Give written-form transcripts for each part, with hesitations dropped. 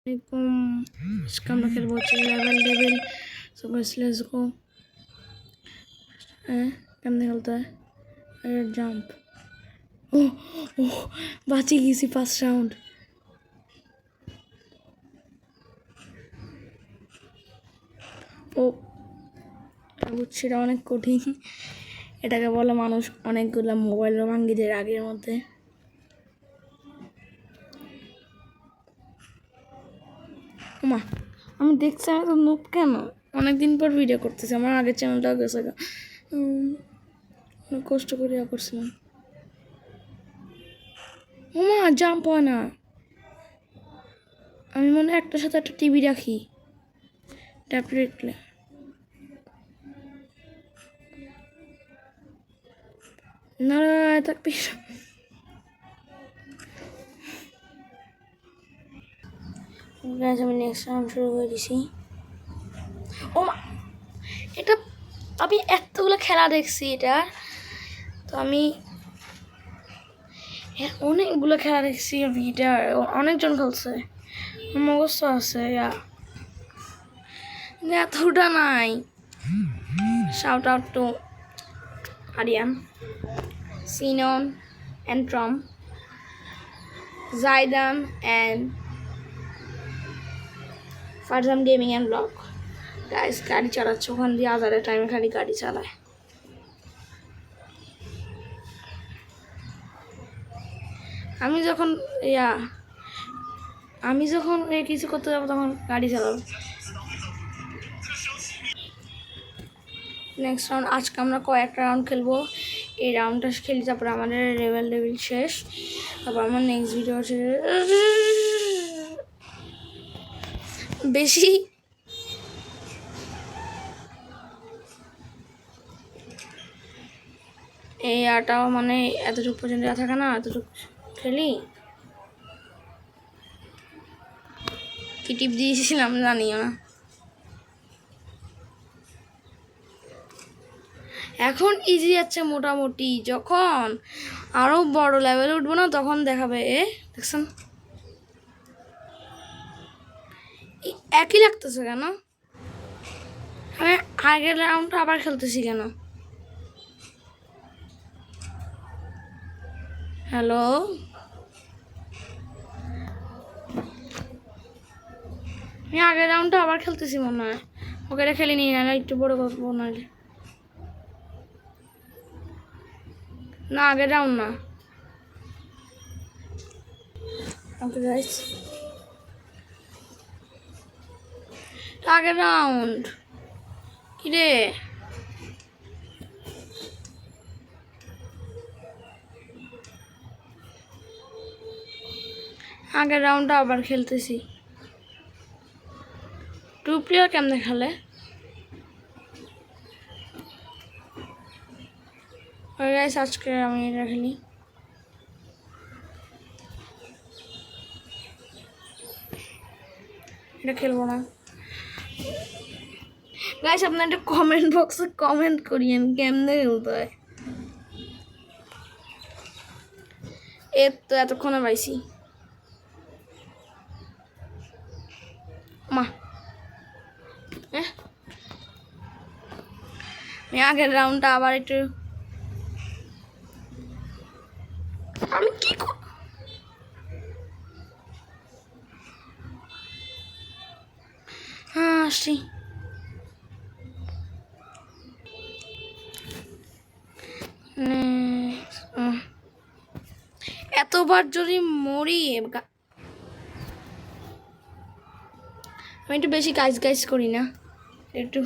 इसका हम खेल लेवल लेवल सो बस लेट्स गो। कैमने खेलता है एयर जंप। ओह ओह बाची गई सी फास्ट राउंड। ও সেটা অনেক কঠিন। এটাকে বলে মানুষ অনেকগুলো মোবাইল ভাঙি দেয় আগের মধ্যে। মা আমি দেখছি আমি তো নুব কেন অনেকদিন পর ভিডিও করতেছি। আমার আগের চ্যানেলটাও গেছে কষ্ট করে করছিলাম। মা জাম্প হয় না। আমি মনে হয় একটার সাথে একটা টিভি রাখি ট্যাবলেটলে। না থাকবি আমি নেক্সট রাউন্ড শুরু করে দিছি। ও মা এটা আমি এতগুলো খেলা দেখছি এটা তো আমি অনেকগুলো খেলা দেখছি। এটা অনেকজন খেলছে মুখস্থ আছে এতটা নাই। শাউট আউট টু আরিয়ান, সিনন and Trom, Zaidan and Farzam Gaming and Vlog. Guys গাড়ি চালাচ্ছে ওখান দিয়ে আজারের টাইমে খালি গাড়ি চালায়। আমি যখন কিছু করতে যাবো তখন গাড়ি চালাবো। নেক্সট রাউন্ড আজকে আমরা কয়েকটা রাউন্ড খেলবো। এই রাউন্ডটা খেলি তারপর আমাদের লেভেল শেষ। তারপর আমার নেক্সট ভিডিও হচ্ছে বেশি এই আটাও মানে এতটুকু পর্যন্ত থাকে না, এতটুকু খেলি। কি টিপ দিয়েছিলাম জানিও না। এখন ইজি যাচ্ছে মোটামুটি, যখন আরও বড় লেভেলে উঠবো না তখন দেখাবে। দেখছেন একই লাগতেছে কেন? আমি আগের রাউন্ডটা আবার খেলতেছি কেন? হ্যালো আমি আগের রাউন্ডটা আবার খেলতেছি মনে হয়। ওকে এটা খেলিনি না একটু বড় করবো নাহলে না আগের রাউন্ড না। ওকে গাইস আগের রাউন্ড কি রে? আগের রাউন্ডটা আবার খেলতেছি। টু প্লেয়ার কেমনে খেলে? গাইস আজকে আমি এটা খেলি। এটা খেলবো না। গাইস আপনার একটা কমেন্ট বক্সে কমেন্ট করিয়েন কেমনে খেলতে হয়। এর তো এতক্ষণে পাইছি। মা আমি আগের রাউন্ডটা আবার একটু আমি কি আসছি। এতবার যদি মরি আমি একটু বেশি গাইজ করি না একটু।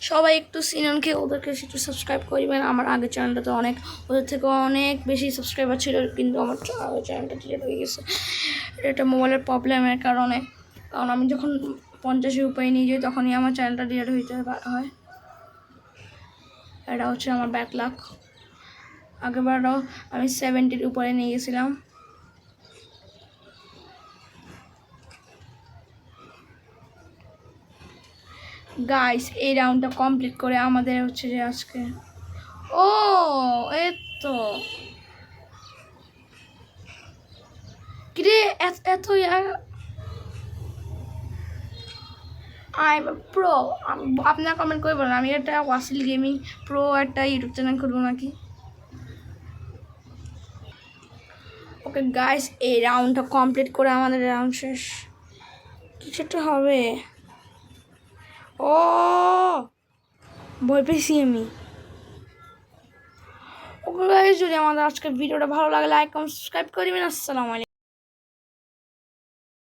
সবাই একটু সিননকে ওদেরকে একটু সাবস্ক্রাইব করবেন। আমার আগের চ্যানেলটাতে অনেক ওদের থেকে অনেক বেশি সাবস্ক্রাইবার ছিল কিন্তু আমার চ্যানেলটা ডিলিট হয়ে গেছে। এটা মোবাইলের প্রবলেমের কারণে, কারণ আমি যখন 50-এর উপরে নিয়ে যাই তখনই আমার চ্যানেলটা ডিলিট হইতে হয়। এটা হচ্ছে আমার ব্যাকলগ। আগেবারও আমি 70-র উপরে নিয়ে গেছিলাম। গাইস এই রাউন্ডটা কমপ্লিট করে আমাদের হচ্ছে যে আজকে এই তো কিরে এত আই প্রো, আপনারা কমেন্ট করে বলুন আমি একটা ওয়াসিল গেমিং প্রো একটা ইউটিউব চ্যানেল খুলবো নাকি। ওকে গাইস, এই রাউন্ডটা কমপ্লিট করে আমাদের রাউন্ড শেষ। কিছুটা হবে। ও ভয় পেয়েছি আমি। ওকে গাইস, যদি আমাদের আজকের ভিডিওটা ভালো লাগে লাইক কমেন্ট সাবস্ক্রাইব করবেন। আসসালামু আলাইকুম।